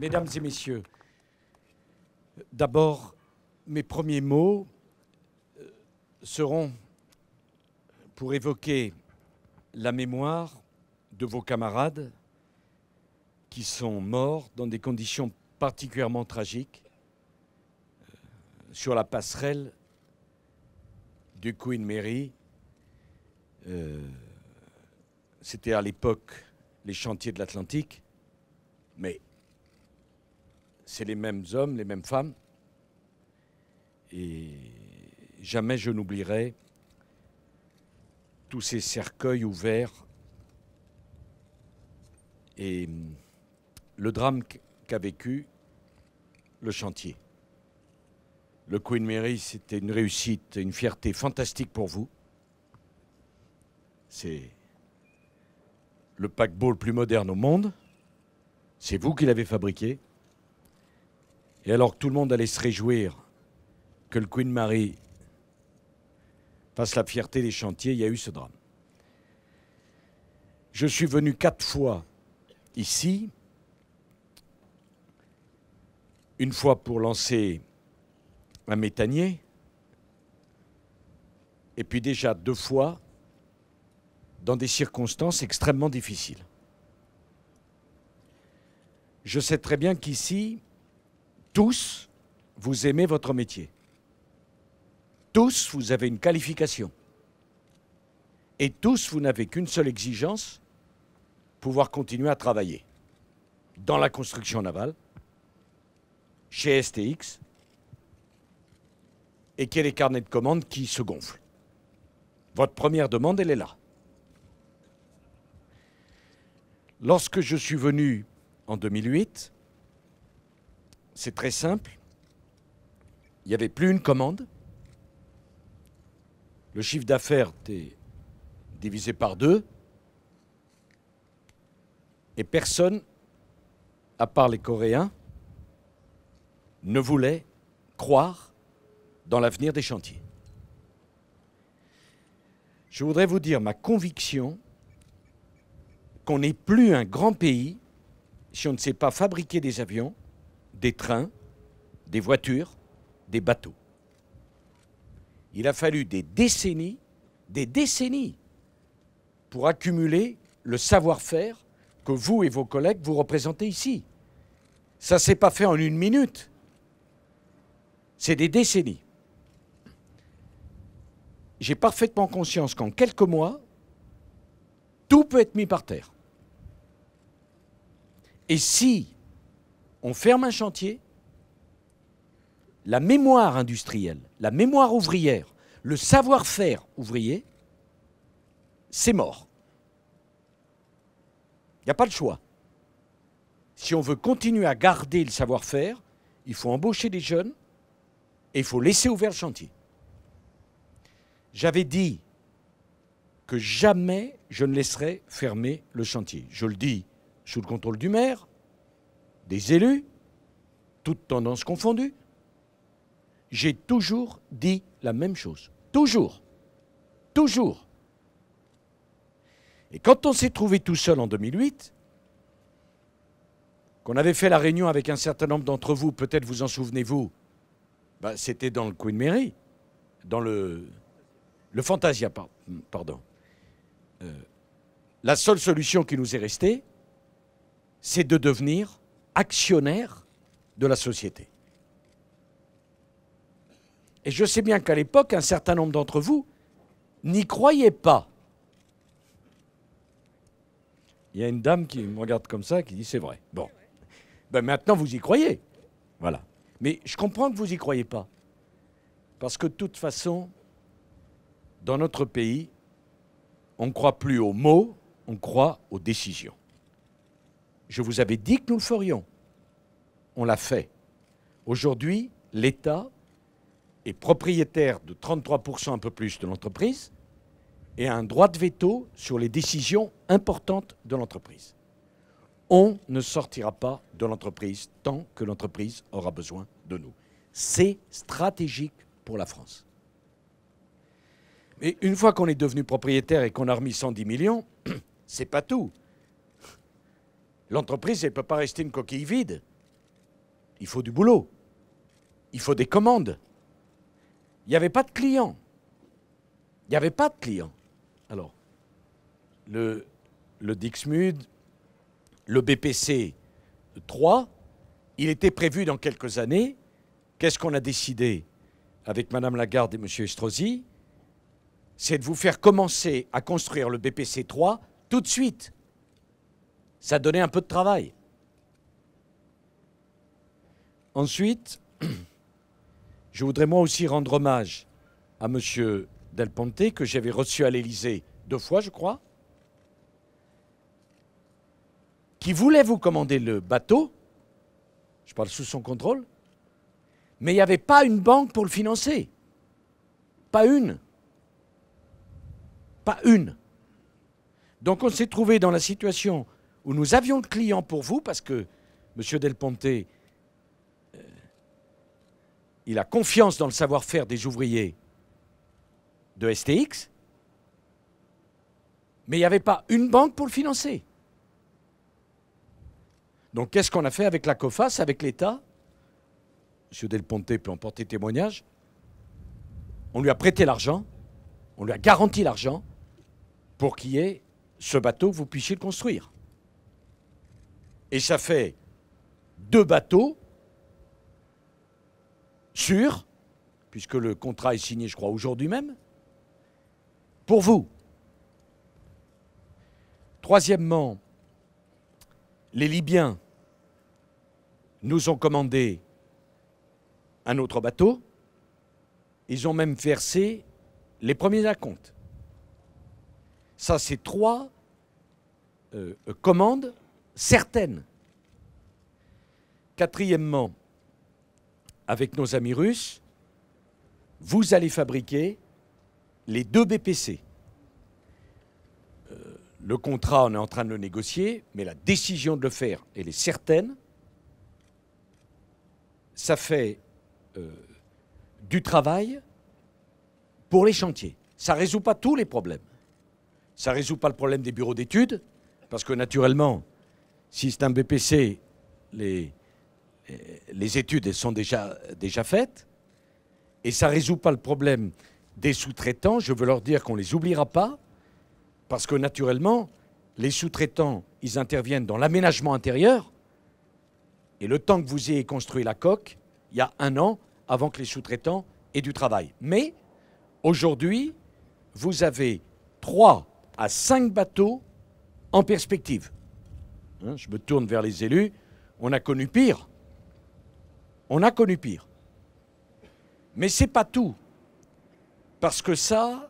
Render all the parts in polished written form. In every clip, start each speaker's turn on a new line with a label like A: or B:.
A: Mesdames et messieurs, d'abord, mes premiers mots seront pour évoquer la mémoire de vos camarades qui sont morts dans des conditions particulièrement tragiques sur la passerelle du Queen Mary. C'était à l'époque les chantiers de l'Atlantique, mais c'est les mêmes hommes, les mêmes femmes. Et jamais je n'oublierai tous ces cercueils ouverts et le drame qu'a vécu le chantier. Le Queen Mary, c'était une réussite, une fierté fantastique pour vous. C'est le paquebot le plus moderne au monde. C'est vous qui l'avez fabriqué. Et alors que tout le monde allait se réjouir que le Queen Mary fasse la fierté des chantiers, il y a eu ce drame. Je suis venu 4 fois ici. Une fois pour lancer un méthanier, et puis déjà 2 fois dans des circonstances extrêmement difficiles. Je sais très bien qu'ici, tous, vous aimez votre métier. Tous, vous avez une qualification. Et tous, vous n'avez qu'une seule exigence, pouvoir continuer à travailler dans la construction navale, chez STX, et qu'il y ait les carnets de commandes qui se gonflent. Votre première demande, elle est là. Lorsque je suis venu en 2008, c'est très simple, il n'y avait plus une commande, le chiffre d'affaires était divisé par 2, et personne, à part les Coréens, ne voulait croire dans l'avenir des chantiers. Je voudrais vous dire ma conviction qu'on n'est plus un grand pays si on ne sait pas fabriquer des avions, des trains, des voitures, des bateaux. Il a fallu des décennies pour accumuler le savoir-faire que vous et vos collègues vous représentez ici. Ça ne s'est pas fait en 1 minute. C'est des décennies. J'ai parfaitement conscience qu'en quelques mois, tout peut être mis par terre. Et si on ferme un chantier, la mémoire industrielle, la mémoire ouvrière, le savoir-faire ouvrier, c'est mort. Il n'y a pas de choix. Si on veut continuer à garder le savoir-faire, il faut embaucher des jeunes et il faut laisser ouvert le chantier. J'avais dit que jamais je ne laisserai fermer le chantier. Je le dis sous le contrôle du maire, des élus, toutes tendances confondues. J'ai toujours dit la même chose. Toujours. Toujours. Et quand on s'est trouvé tout seul en 2008, qu'on avait fait la réunion avec un certain nombre d'entre vous, peut-être vous en souvenez-vous, ben, c'était dans le Queen Mary, dans le Fantasia, pardon. La seule solution qui nous est restée, c'est de devenir actionnaire de la société. Et je sais bien qu'à l'époque, un certain nombre d'entre vous n'y croyaient pas. Il y a une dame qui me regarde comme ça, qui dit « c'est vrai ». Bon, ben maintenant vous y croyez, voilà. Mais je comprends que vous n'y croyez pas. Parce que de toute façon, dans notre pays, on ne croit plus aux mots, on croit aux décisions. Je vous avais dit que nous le ferions. On l'a fait. Aujourd'hui, l'État est propriétaire de 33% un peu plus de l'entreprise et a un droit de veto sur les décisions importantes de l'entreprise. On ne sortira pas de l'entreprise tant que l'entreprise aura besoin de nous. C'est stratégique pour la France. Mais une fois qu'on est devenu propriétaire et qu'on a remis 110 millions, c'est pas tout. L'entreprise, elle ne peut pas rester une coquille vide. il faut du boulot, il faut des commandes. Il n'y avait pas de clients. Il n'y avait pas de clients. Alors, le Dixmude, le BPC 3, il était prévu dans quelques années. Qu'est-ce qu'on a décidé avec Mme Lagarde et M. Estrosi? C'est de vous faire commencer à construire le BPC 3 tout de suite. Ça donnait un peu de travail. Ensuite, je voudrais moi aussi rendre hommage à M. Del Ponte, que j'avais reçu à l'Élysée 2 fois, je crois, qui voulait vous commander le bateau, je parle sous son contrôle, mais il n'y avait pas une banque pour le financer. Pas une. Pas une. Donc on s'est trouvé dans la situation où nous avions le client pour vous, parce que M. Del Ponte, il a confiance dans le savoir-faire des ouvriers de STX, mais il n'y avait pas une banque pour le financer. Donc qu'est-ce qu'on a fait avec la COFAS, avec l'État? M. Del Ponte peut en porter témoignage. On lui a prêté l'argent, on lui a garanti l'argent pour qu'il y ait ce bateau, que vous puissiez le construire. Et ça fait 2 bateaux sûrs, puisque le contrat est signé, je crois, aujourd'hui même, pour vous. Troisièmement, les Libyens nous ont commandé un autre bateau. Ils ont même versé les premiers acomptes. Ça, c'est 3 commandes certaines. Quatrièmement, avec nos amis russes, vous allez fabriquer les 2 BPC. Le contrat, on est en train de le négocier, mais la décision de le faire, elle est certaine. Ça fait du travail pour les chantiers. Ça ne résout pas tous les problèmes. Ça ne résout pas le problème des bureaux d'études, parce que naturellement, si c'est un BPC, les études elles sont déjà faites. Et ça ne résout pas le problème des sous-traitants. Je veux leur dire qu'on ne les oubliera pas, parce que naturellement, les sous-traitants, ils interviennent dans l'aménagement intérieur. Et le temps que vous ayez construit la coque, il y a 1 an avant que les sous-traitants aient du travail. Mais aujourd'hui, vous avez 3 à 5 bateaux en perspective. Hein, je me tourne vers les élus. On a connu pire. On a connu pire. Mais ce n'est pas tout. Parce que ça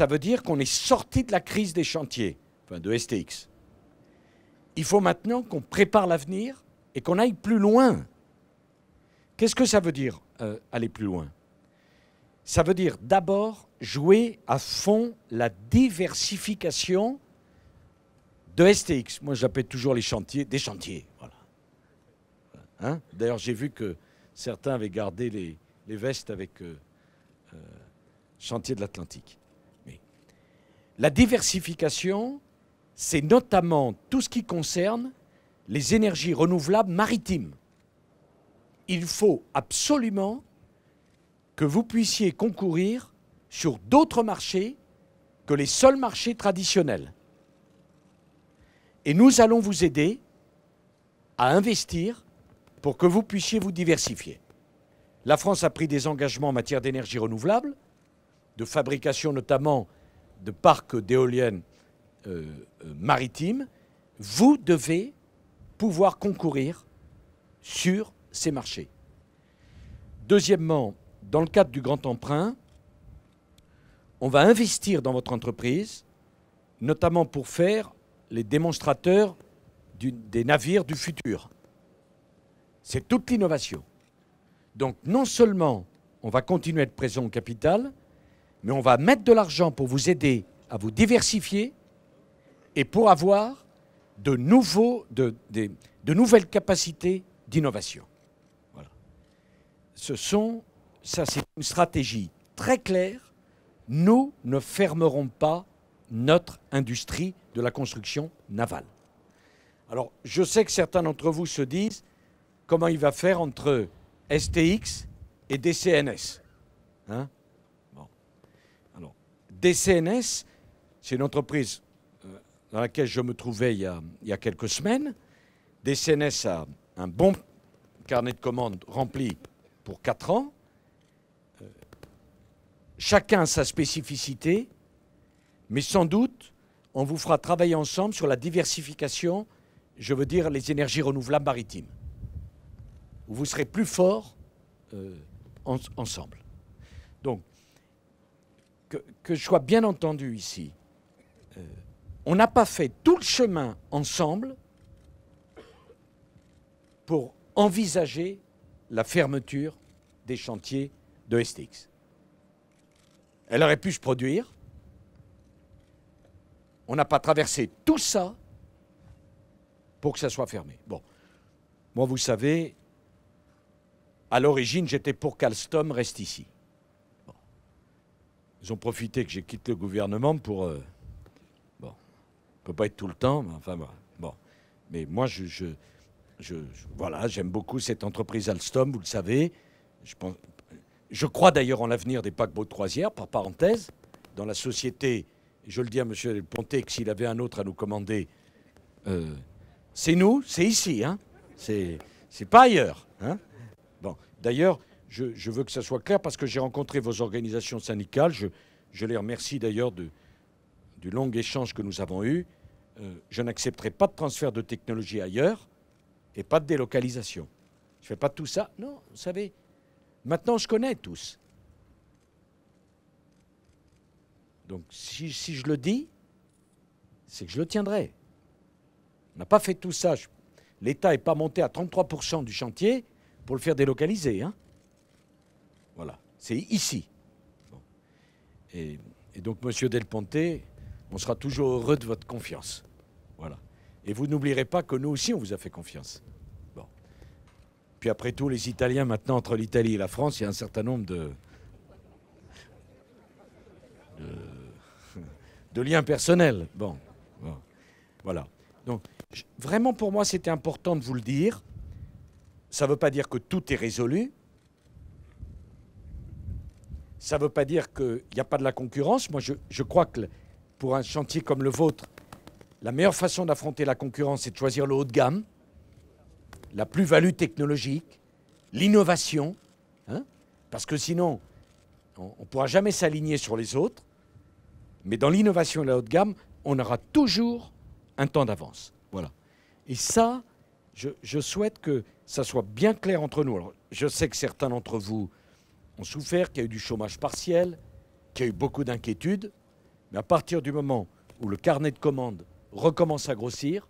A: veut dire qu'on est sorti de la crise des chantiers, enfin de STX. Il faut maintenant qu'on prépare l'avenir et qu'on aille plus loin. Qu'est-ce que ça veut dire, aller plus loin? Ça veut dire d'abord jouer à fond la diversification de STX. Moi, j'appelle toujours les chantiers des chantiers. Voilà. Hein? D'ailleurs, j'ai vu que certains avaient gardé les vestes avec chantier de l'Atlantique. Mais la diversification, c'est notamment tout ce qui concerne les énergies renouvelables maritimes. Il faut absolument que vous puissiez concourir sur d'autres marchés que les seuls marchés traditionnels. Et nous allons vous aider à investir pour que vous puissiez vous diversifier. La France a pris des engagements en matière d'énergie renouvelable, de fabrication notamment de parcs d'éoliennes maritimes. Vous devez pouvoir concourir sur ces marchés. Deuxièmement, dans le cadre du grand emprunt, on va investir dans votre entreprise, notamment pour faire les démonstrateurs des navires du futur. C'est toute l'innovation. Donc non seulement on va continuer à être présent au capital, mais on va mettre de l'argent pour vous aider à vous diversifier et pour avoir de nouvelles capacités d'innovation. Voilà. Ça, c'est une stratégie très claire. Nous ne fermerons pas notre industrie de la construction navale. Alors, je sais que certains d'entre vous se disent comment il va faire entre STX et DCNS. Hein? Bon. Alors, DCNS, c'est une entreprise dans laquelle je me trouvais il y a quelques semaines. DCNS a un bon carnet de commandes rempli pour 4 ans. Chacun a sa spécificité, mais sans doute, on vous fera travailler ensemble sur la diversification, je veux dire les énergies renouvelables maritimes. Où vous serez plus forts ensemble. Donc, que je sois bien entendu ici, on n'a pas fait tout le chemin ensemble pour envisager la fermeture des chantiers de STX. Elle aurait pu se produire. On n'a pas traversé tout ça pour que ça soit fermé. Bon, moi, vous savez, à l'origine, j'étais pour qu'Alstom reste ici. Bon. Ils ont profité que j'ai quitté le gouvernement pour... bon, on ne peut pas être tout le temps, mais enfin, voilà. Bon. Mais moi, voilà, j'aime beaucoup cette entreprise Alstom, vous le savez. Je crois d'ailleurs en l'avenir des paquebots de croisière, par parenthèse, dans la société, je le dis à M. Del Ponte, que s'il avait un autre à nous commander, c'est nous, c'est ici, hein. C'est pas ailleurs. Hein. Bon, d'ailleurs, je veux que ça soit clair parce que j'ai rencontré vos organisations syndicales. Je les remercie d'ailleurs du long échange que nous avons eu. Je n'accepterai pas de transfert de technologie ailleurs et pas de délocalisation. Je ne fais pas tout ça. Non, vous savez, maintenant je connais tous. Donc si je le dis, c'est que je le tiendrai. On n'a pas fait tout ça. L'État n'est pas monté à 33% du chantier pour le faire délocaliser. Hein. Voilà, c'est ici. Bon. Et donc, M. Del Ponte, on sera toujours heureux de votre confiance. Voilà. Et vous n'oublierez pas que nous aussi, on vous a fait confiance. Bon. Puis après tout, les Italiens, maintenant, entre l'Italie et la France, il y a un certain nombre de liens personnels. Bon. Voilà. Donc, vraiment, pour moi, c'était important de vous le dire. Ça ne veut pas dire que tout est résolu. Ça ne veut pas dire qu'il n'y a pas de la concurrence. Moi, je crois que pour un chantier comme le vôtre, la meilleure façon d'affronter la concurrence, c'est de choisir le haut de gamme, la plus-value technologique, l'innovation, hein, parce que sinon, on ne pourra jamais s'aligner sur les autres. Mais dans l'innovation et la haute gamme, on aura toujours un temps d'avance. Voilà. Et ça, je souhaite que ça soit bien clair entre nous. Alors, je sais que certains d'entre vous ont souffert, qu'il y a eu du chômage partiel, qu'il y a eu beaucoup d'inquiétudes. Mais à partir du moment où le carnet de commandes recommence à grossir,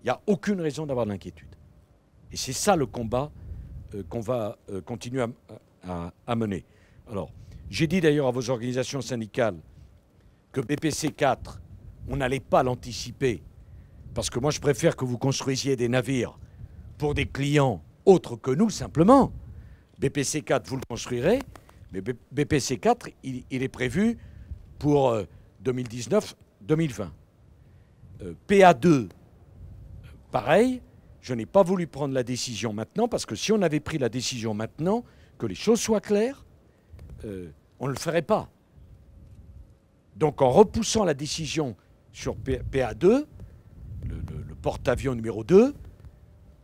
A: il n'y a aucune raison d'avoir de l'inquiétude. Et c'est ça le combat qu'on va continuer à mener. Alors, j'ai dit d'ailleurs à vos organisations syndicales que BPC 4, on n'allait pas l'anticiper, parce que moi je préfère que vous construisiez des navires pour des clients autres que nous, simplement. BPC 4, vous le construirez, mais BPC 4, il est prévu pour 2019-2020. PA2, pareil, je n'ai pas voulu prendre la décision maintenant, parce que si on avait pris la décision maintenant, que les choses soient claires, on ne le ferait pas. Donc en repoussant la décision sur PA2, le porte-avions numéro 2,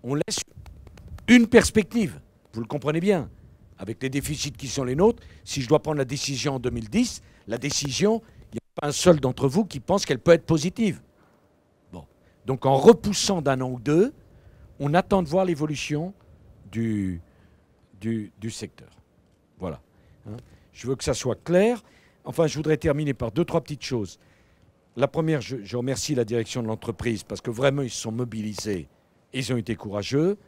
A: on laisse une perspective. Vous le comprenez bien. Avec les déficits qui sont les nôtres, si je dois prendre la décision en 2010, la décision, il n'y a pas un seul d'entre vous qui pense qu'elle peut être positive. Bon. Donc en repoussant d'un an ou deux, on attend de voir l'évolution du secteur. Voilà. Hein. Je veux que ça soit clair. Enfin, je voudrais terminer par 2-3 petites choses. La première, je remercie la direction de l'entreprise parce que vraiment, ils se sont mobilisés. Ils ont été courageux.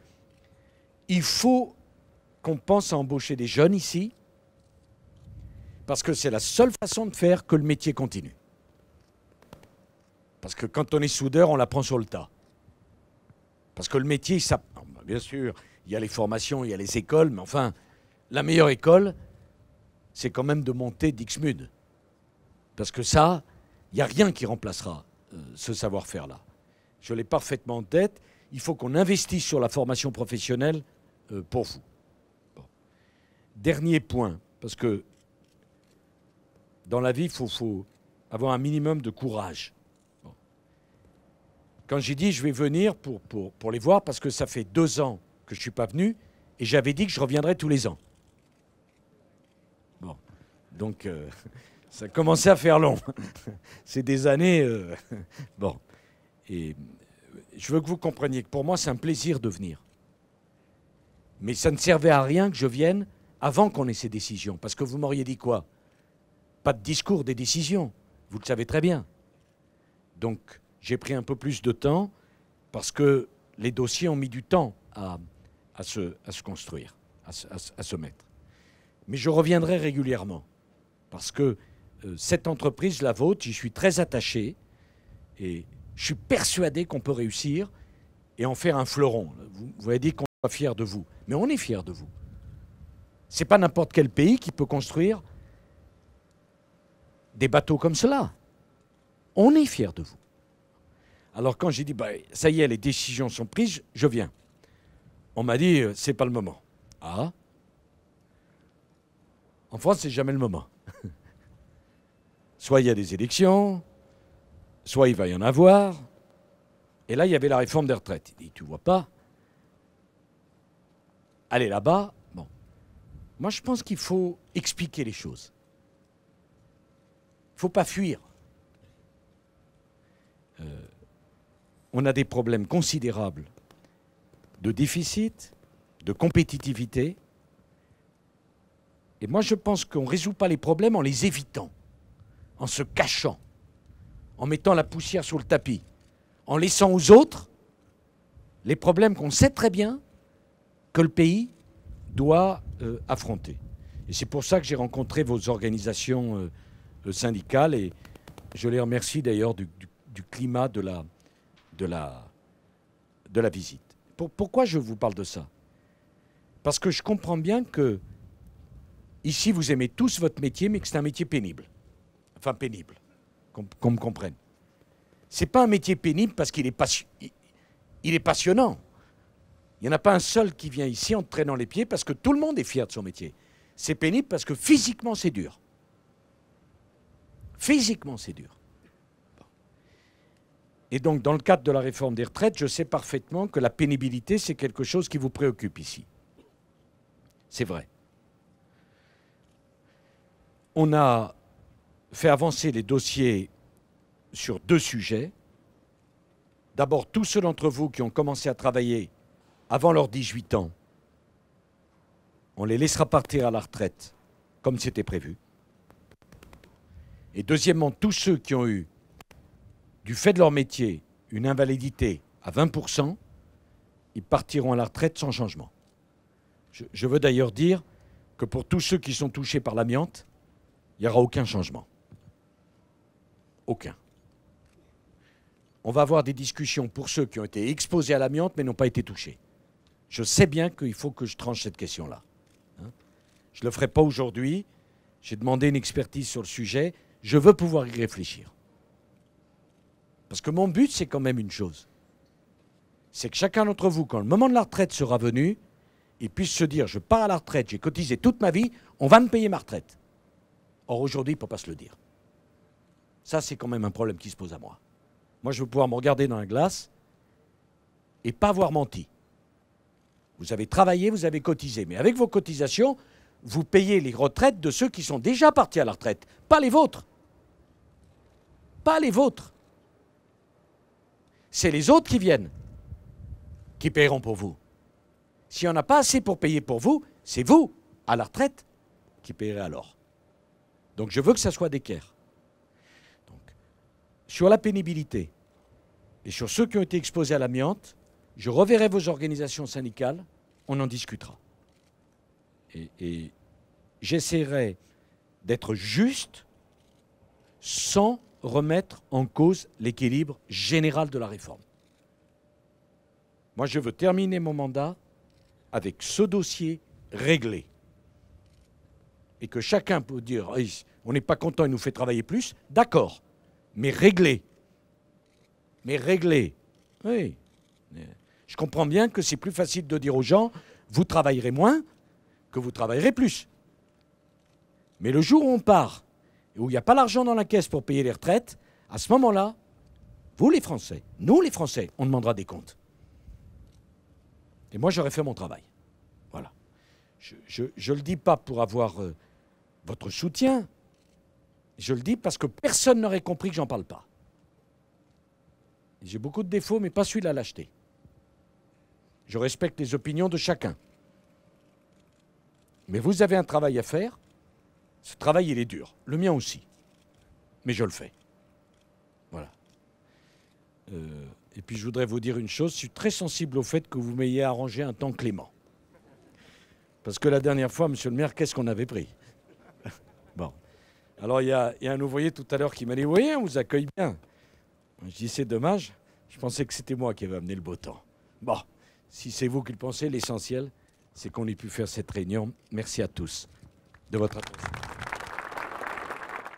A: Il faut qu'on pense à embaucher des jeunes ici parce que c'est la seule façon de faire que le métier continue. Parce que quand on est soudeur, on l'apprend sur le tas. Parce que le métier, ça, bien sûr, il y a les formations, il y a les écoles, mais enfin, la meilleure école, c'est quand même de monter Dixmude. Parce que ça, il n'y a rien qui remplacera ce savoir-faire-là. Je l'ai parfaitement en tête. il faut qu'on investisse sur la formation professionnelle pour vous. Bon. Dernier point, parce que dans la vie, il faut avoir un minimum de courage. Bon. Quand j'ai dit je vais venir pour les voir, parce que ça fait 2 ans que je ne suis pas venu, et j'avais dit que je reviendrais tous les ans. Bon. Donc, ça commençait à faire long. C'est des années... bon. Et je veux que vous compreniez que pour moi, c'est un plaisir de venir. Mais ça ne servait à rien que je vienne avant qu'on ait ces décisions. Parce que vous m'auriez dit quoi? Pas de discours, des décisions. Vous le savez très bien. Donc, j'ai pris un peu plus de temps parce que les dossiers ont mis du temps à se construire, à se mettre. Mais je reviendrai régulièrement parce que cette entreprise, la vôtre, j'y suis très attaché et je suis persuadé qu'on peut réussir et en faire un fleuron. Vous avez dit qu'on n'est pas fiers de vous, mais on est fiers de vous. Ce n'est pas n'importe quel pays qui peut construire des bateaux comme cela. On est fiers de vous. Alors quand j'ai dit, bah, ça y est, les décisions sont prises, je viens. On m'a dit, c'est pas le moment. Ah. En France, c'est jamais le moment. Soit il y a des élections, soit il va y en avoir. Et là, il y avait la réforme des retraites. Il dit, tu vois pas? Allez là-bas. Bon. Moi, je pense qu'il faut expliquer les choses. Il ne faut pas fuir. On a des problèmes considérables de déficit, de compétitivité. Et moi, je pense qu'on ne résout pas les problèmes en les évitant, en se cachant, en mettant la poussière sous le tapis, en laissant aux autres les problèmes qu'on sait très bien que le pays doit affronter. Et c'est pour ça que j'ai rencontré vos organisations syndicales et je les remercie d'ailleurs du climat de la visite. Pourquoi je vous parle de ça? Parce que je comprends bien que ici, vous aimez tous votre métier, mais que c'est un métier pénible. Enfin, pénible, qu'on me comprenne. Ce n'est pas un métier pénible parce qu'il est passionnant. Il n'y en a pas un seul qui vient ici en traînant les pieds parce que tout le monde est fier de son métier. C'est pénible parce que physiquement, c'est dur. Physiquement, c'est dur. Et donc, dans le cadre de la réforme des retraites, je sais parfaitement que la pénibilité, c'est quelque chose qui vous préoccupe ici. C'est vrai. On a fait avancer les dossiers sur 2 sujets. D'abord, tous ceux d'entre vous qui ont commencé à travailler avant leurs 18 ans, on les laissera partir à la retraite comme c'était prévu. Et deuxièmement, tous ceux qui ont eu, du fait de leur métier, une invalidité à 20%, ils partiront à la retraite sans changement. Je veux d'ailleurs dire que pour tous ceux qui sont touchés par l'amiante, il n'y aura aucun changement. Aucun. On va avoir des discussions pour ceux qui ont été exposés à l'amiante mais n'ont pas été touchés. Je sais bien qu'il faut que je tranche cette question-là. Hein? Je ne le ferai pas aujourd'hui. J'ai demandé une expertise sur le sujet. Je veux pouvoir y réfléchir. Parce que mon but, c'est quand même une chose. C'est que chacun d'entre vous, quand le moment de la retraite sera venu, il puisse se dire, je pars à la retraite, j'ai cotisé toute ma vie, on va me payer ma retraite. Or, aujourd'hui, il ne peut pas se le dire. Ça, c'est quand même un problème qui se pose à moi. Moi, je veux pouvoir me regarder dans la glace et pas avoir menti. Vous avez travaillé, vous avez cotisé. Mais avec vos cotisations, vous payez les retraites de ceux qui sont déjà partis à la retraite. Pas les vôtres. Pas les vôtres. C'est les autres qui viennent, qui paieront pour vous. S'il n'y en a pas assez pour payer pour vous, c'est vous, à la retraite, qui paierez alors. Donc je veux que ça soit d'équerre. Donc, sur la pénibilité et sur ceux qui ont été exposés à l'amiante, je reverrai vos organisations syndicales, on en discutera. Et j'essaierai d'être juste sans remettre en cause l'équilibre général de la réforme. Moi, je veux terminer mon mandat avec ce dossier réglé. Et que chacun peut dire hey, on n'est pas content, il nous fait travailler plus, d'accord, mais réglé. Mais réglé. Oui. Je comprends bien que c'est plus facile de dire aux gens, vous travaillerez moins que vous travaillerez plus. Mais le jour où on part, et où il n'y a pas l'argent dans la caisse pour payer les retraites, à ce moment-là, vous les Français, nous les Français, on demandera des comptes. Et moi, j'aurais fait mon travail. Voilà. Je ne le dis pas pour avoir votre soutien. Je le dis parce que personne n'aurait compris que j'en parle pas. J'ai beaucoup de défauts, mais pas celui-là, lâcheté. Je respecte les opinions de chacun. Mais vous avez un travail à faire. Ce travail, il est dur. Le mien aussi. Mais je le fais. Voilà. Et puis, je voudrais vous dire une chose. Je suis très sensible au fait que vous m'ayez arrangé un temps clément. Parce que la dernière fois, monsieur le maire, qu'est-ce qu'on avait pris? Bon. Alors, il y a un ouvrier tout à l'heure qui m'a dit « Oui, on vous accueille bien ». Je dis « C'est dommage. Je pensais que c'était moi qui avais amené le beau temps. » Bon, si c'est vous qui le pensez, l'essentiel, c'est qu'on ait pu faire cette réunion. Merci à tous de votre attention.